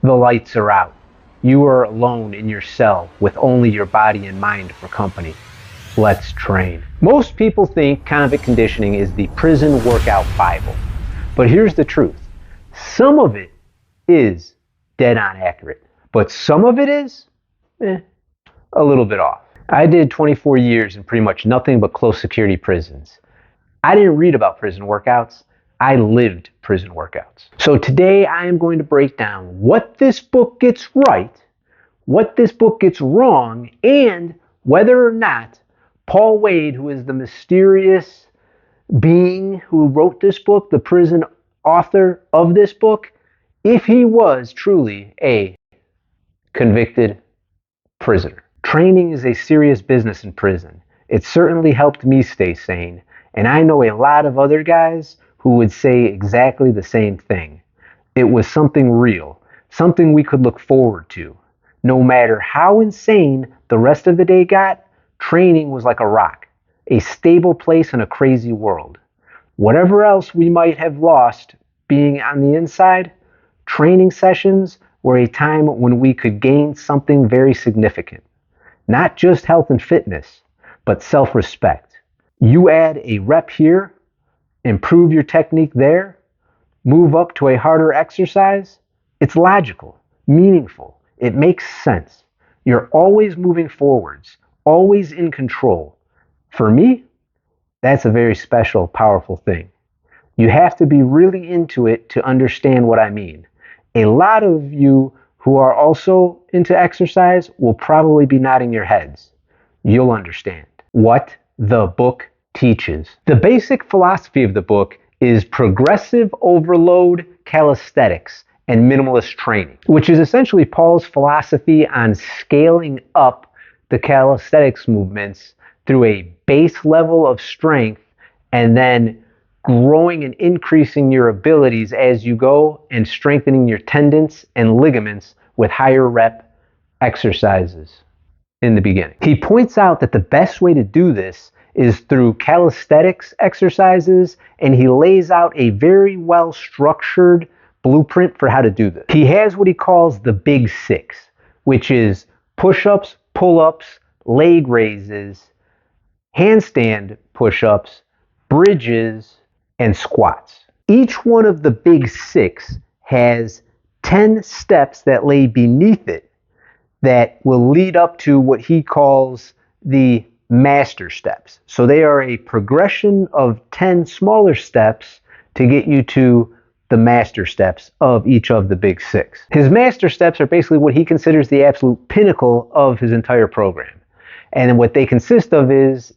The lights are out. You are alone in your cell with only your body and mind for company. Let's train. Most people think convict conditioning is the prison workout Bible. But here's the truth. Some of it is dead on accurate. But some of it is a little bit off. I did 24 years in pretty much nothing but close security prisons. I didn't read about prison workouts. I lived prison workouts. So today I am going to break down what this book gets right, what this book gets wrong, and whether or not Paul Wade, who is the mysterious being who wrote this book, the prison author of this book, if he was truly a convicted prisoner. Training is a serious business in prison. It certainly helped me stay sane, and I know a lot of other guys who would say exactly the same thing. It was something real, something we could look forward to. No matter how insane the rest of the day got, training was like a rock, a stable place in a crazy world. Whatever else we might have lost being on the inside, training sessions were a time when we could gain something very significant. Not just health and fitness, but self-respect. You add a rep here, improve your technique there, move up to a harder exercise. It's logical, meaningful. It makes sense. You're always moving forwards, always in control. For me, that's a very special, powerful thing. You have to be really into it to understand what I mean. A lot of you who are also into exercise will probably be nodding your heads. You'll understand what the book teaches. The basic philosophy of the book is progressive overload calisthenics and minimalist training, which is essentially Paul's philosophy on scaling up the calisthenics movements through a base level of strength and then growing and increasing your abilities as you go and strengthening your tendons and ligaments with higher rep exercises in the beginning. He points out that the best way to do this is through calisthenics exercises, and he lays out a very well structured blueprint for how to do this. He has what he calls the big six, which is push-ups, pull-ups, leg raises, handstand push-ups, bridges, and squats. Each one of the big six has 10 steps that lay beneath it that will lead up to what he calls the master steps. So they are a progression of 10 smaller steps to get you to the master steps of each of the big six. His master steps are basically what he considers the absolute pinnacle of his entire program. And what they consist of is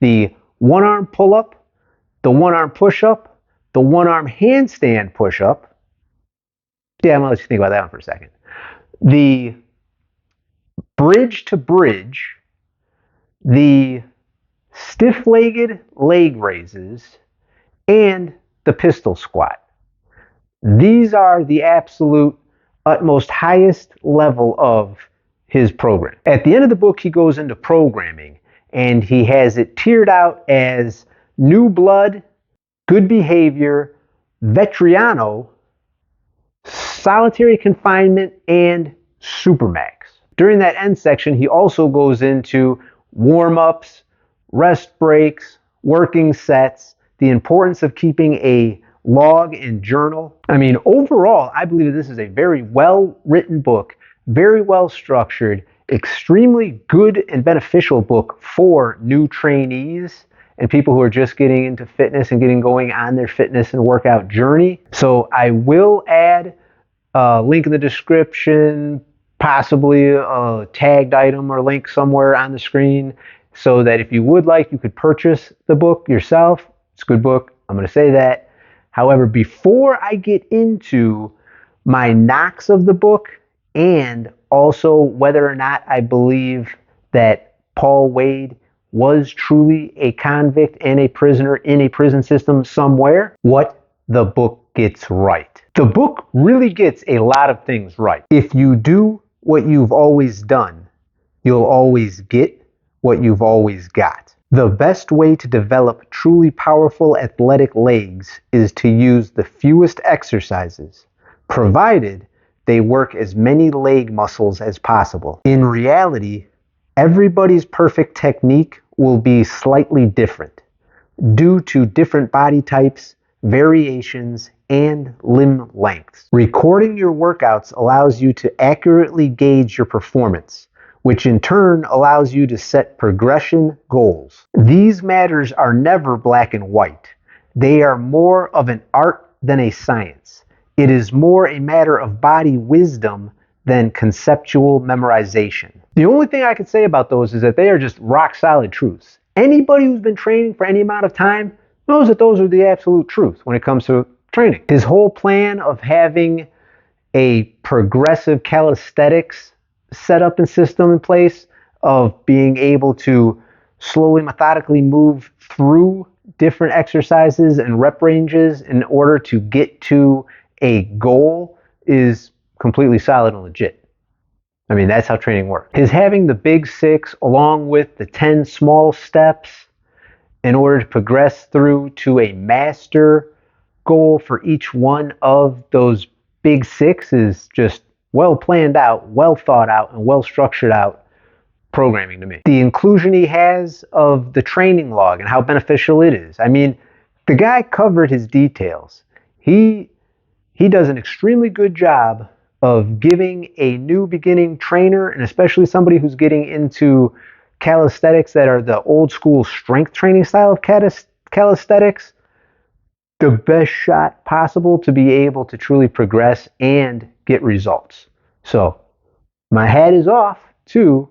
the one arm pull-up, the one arm push-up, the one arm handstand push-up. Yeah, I'm gonna let you think about that one for a second. The bridge to bridge, the stiff-legged leg raises, and the pistol squat. These are the absolute utmost highest level of his program. At the end of the book, he goes into programming, and he has it tiered out as new blood, good behavior, veterano, solitary confinement, and supermax. During that end section, he also goes into warm-ups, rest breaks, working sets, the importance of keeping a log and journal. I mean, overall, I believe that this is a very well-written book, very well-structured, extremely good and beneficial book for new trainees and people who are just getting into fitness and getting going on their fitness and workout journey. So I will add a link in the description, possibly a tagged item or link somewhere on the screen, so that if you would like, you could purchase the book yourself. It's a good book, I'm going to say that. However, before I get into my knocks of the book and also whether or not I believe that Paul Wade was truly a convict and a prisoner in a prison system somewhere, what the book gets right. The book really gets a lot of things right. If you do what you've always done, you'll always get what you've always got. The best way to develop truly powerful athletic legs is to use the fewest exercises, provided they work as many leg muscles as possible. In reality, everybody's perfect technique will be slightly different due to different body types, variations, and limb lengths. Recording your workouts allows you to accurately gauge your performance, which in turn allows you to set progression goals. These matters are never black and white. They are more of an art than a science. It is more a matter of body wisdom than conceptual memorization. The only thing I can say about those is that they are just rock solid truths. Anybody who's been training for any amount of time knows that those are the absolute truth when it comes to training. His whole plan of having a progressive calisthenics setup and system in place, of being able to slowly, methodically move through different exercises and rep ranges in order to get to a goal, is completely solid and legit. I mean, that's how training works. His having the big 6 along with the 10 small steps in order to progress through to a master goal for each one of those big 6 is just well planned out, well thought out, and well structured out programming to me. The inclusion he has of the training log and how beneficial it is. I mean, the guy covered his details. He does an extremely good job of giving a new beginning trainer, and especially somebody who's getting into calisthenics that are the old school strength training style of calisthenics, the best shot possible to be able to truly progress and get results. So my hat is off to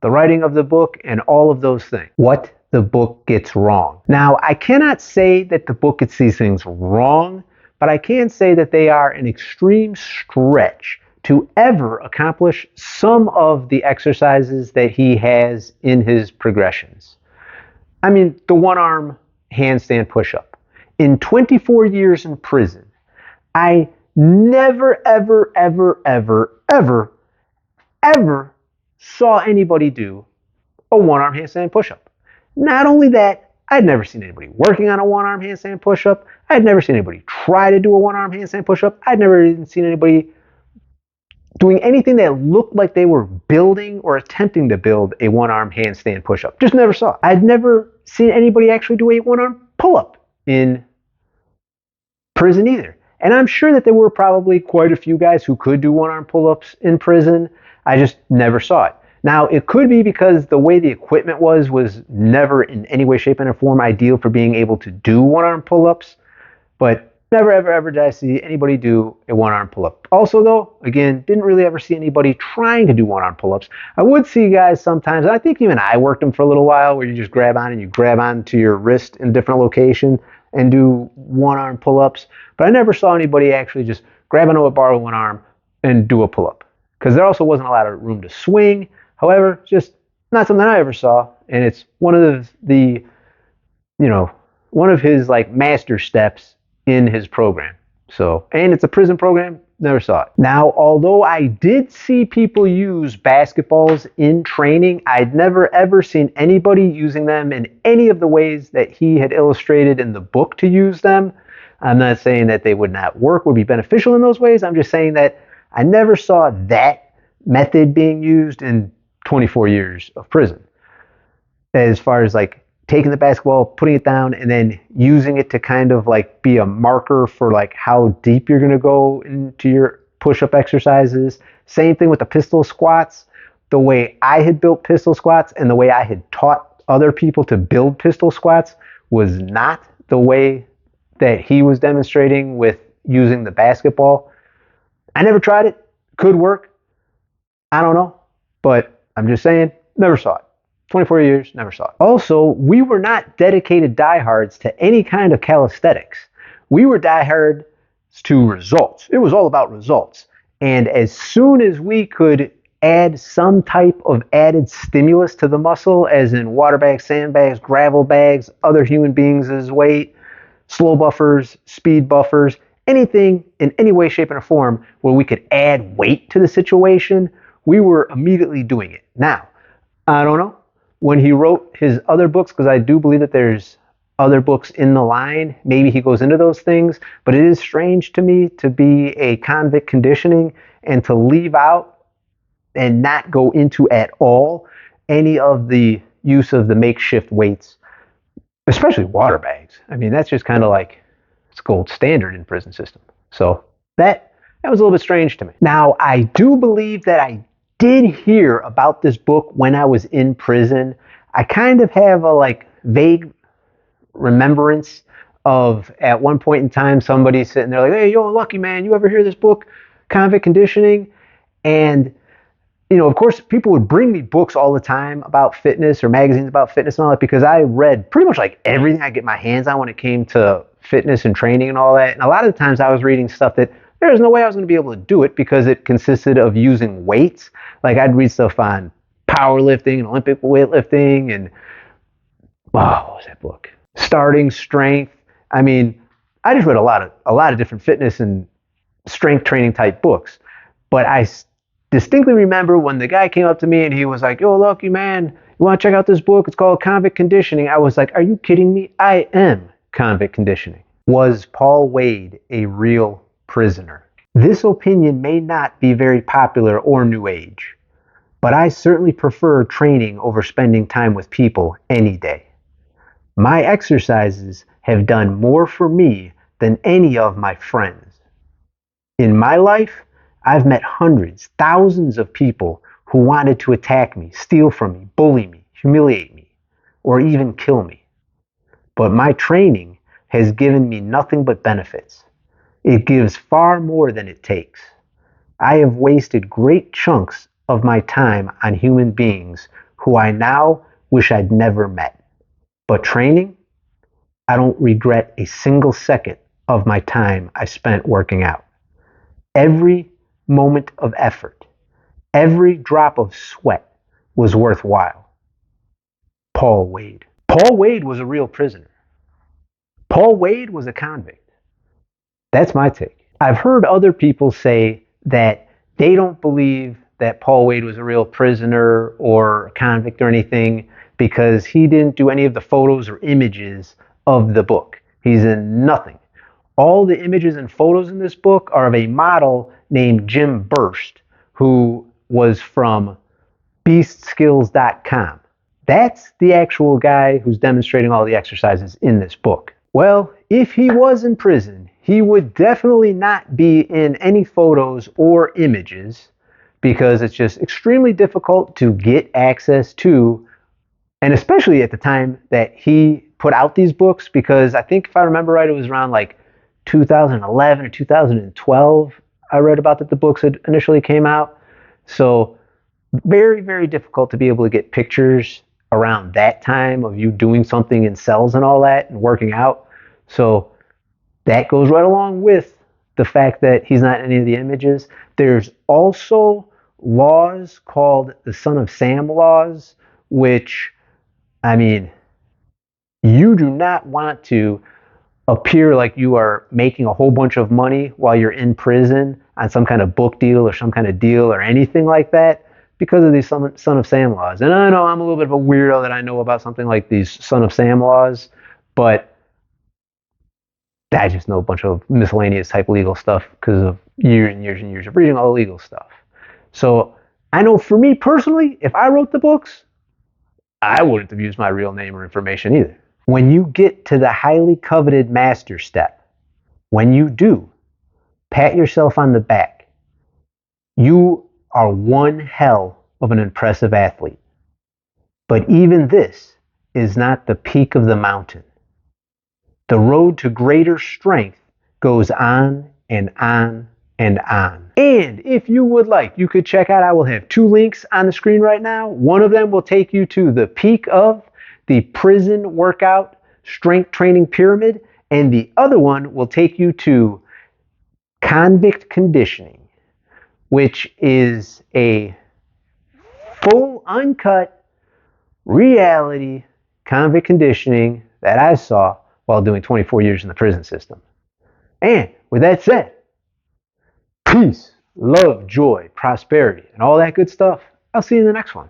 the writing of the book and all of those things. What the book gets wrong. Now, I cannot say that the book gets these things wrong, but I can say that they are an extreme stretch to ever accomplish some of the exercises that he has in his progressions. I mean, the one-arm handstand push-up. In 24 years in prison, I never, ever, ever, ever, ever, ever saw anybody do a one-arm handstand push-up. Not only that, I'd never seen anybody working on a one-arm handstand push-up. I'd never seen anybody try to do a one-arm handstand push-up. I'd never even seen anybody doing anything that looked like they were building or attempting to build a one-arm handstand push-up. Just never saw it. I'd never seen anybody actually do a one-arm pull-up in prison either. And I'm sure that there were probably quite a few guys who could do one-arm pull-ups in prison. I just never saw it. Now, it could be because the way the equipment was never in any way, shape, or form ideal for being able to do one-arm pull-ups, but never, ever, ever did I see anybody do a one-arm pull-up. Also, though, again, didn't really ever see anybody trying to do one-arm pull-ups. I would see guys sometimes, and I think even I worked them for a little while, where you just grab on to your wrist in a different location and do one-arm pull-ups, but I never saw anybody actually just grab onto a bar with one arm and do a pull-up, because there also wasn't a lot of room to swing. However, just not something I ever saw, and it's one of one of his like master steps in his program. So, and it's a prison program, never saw it. Now, although I did see people use basketballs in training, I'd never ever seen anybody using them in any of the ways that he had illustrated in the book to use them. I'm not saying that they would not work, would be beneficial in those ways. I'm just saying that I never saw that method being used in 24 years of prison, as far as like taking the basketball, putting it down, and then using it to kind of like be a marker for like how deep you're going to go into your push-up exercises. Same thing with the pistol squats. The way I had built pistol squats and the way I had taught other people to build pistol squats was not the way that he was demonstrating with using the basketball. I never tried it. Could work. I don't know. But I'm just saying, never saw it. 24 years, never saw it. Also, we were not dedicated diehards to any kind of calisthenics. We were diehards to results. It was all about results. And as soon as we could add some type of added stimulus to the muscle, as in water bags, sandbags, gravel bags, other human beings' weight, slow buffers, speed buffers, anything in any way, shape, or form where we could add weight to the situation, we were immediately doing it. Now, I don't know, when he wrote his other books, because I do believe that there's other books in the line, maybe he goes into those things, but it is strange to me to be a convict conditioning and to leave out and not go into at all any of the use of the makeshift weights, especially water bags. I mean, that's just kind of like, it's gold standard in prison system. So that was a little bit strange to me. Now, I do believe that I did hear about this book when I was in prison. I kind of have a vague remembrance of at one point in time somebody sitting there like, hey, yo, Lucky man, you ever hear this book, Convict Conditioning? And of course, people would bring me books all the time about fitness or magazines about fitness and all that because I read pretty much like everything I get my hands on when it came to fitness and training and all that. And a lot of the times I was reading stuff that there's no way I was going to be able to do it because it consisted of using weights. Like I'd read stuff on powerlifting and Olympic weightlifting and, what was that book? Starting strength. I mean, I just read a lot of different fitness and strength training type books. But I distinctly remember when the guy came up to me and he was like, yo, Lucky man, you want to check out this book? It's called Convict Conditioning. I was like, are you kidding me? I am Convict Conditioning. Was Paul Wade a real prisoner? This opinion may not be very popular or new age, but I certainly prefer training over spending time with people any day. My exercises have done more for me than any of my friends. In my life, I've met hundreds, thousands of people who wanted to attack me, steal from me, bully me, humiliate me, or even kill me. But my training has given me nothing but benefits. It gives far more than it takes. I have wasted great chunks of my time on human beings who I now wish I'd never met. But training, I don't regret a single second of my time I spent working out. Every moment of effort, every drop of sweat was worthwhile. Paul Wade. Paul Wade was a real prisoner. Paul Wade was a convict. That's my take. I've heard other people say that they don't believe that Paul Wade was a real prisoner or a convict or anything because he didn't do any of the photos or images of the book. He's in nothing. All the images and photos in this book are of a model named Jim Burst, who was from beastskills.com. That's the actual guy who's demonstrating all the exercises in this book. Well, if he was in prison, he would definitely not be in any photos or images because it's just extremely difficult to get access to, and especially at the time that he put out these books, because I think if I remember right, it was around like 2011 or 2012 I read about that the books had initially came out. So very, very difficult to be able to get pictures around that time of you doing something in cells and all that and working out. So that goes right along with the fact that he's not in any of the images. There's also laws called the Son of Sam laws, which, I mean, you do not want to appear like you are making a whole bunch of money while you're in prison on some kind of book deal or some kind of deal or anything like that because of these Son of Sam laws. And I know I'm a little bit of a weirdo that I know about something like these Son of Sam laws, but I just know a bunch of miscellaneous type legal stuff because of years and years and years of reading all the legal stuff. So I know for me personally, if I wrote the books, I wouldn't have used my real name or information either. When you get to the highly coveted master step, when you do, pat yourself on the back. You are one hell of an impressive athlete. But even this is not the peak of the mountain. The road to greater strength goes on and on and on. And if you would like, you could check out, I will have 2 links on the screen right now. One of them will take you to the peak of the prison workout strength training pyramid, and the other one will take you to Convict Conditioning, which is a full uncut reality convict conditioning that I saw while doing 24 years in the prison system. And with that said, peace, love, joy, prosperity, and all that good stuff. I'll see you in the next one.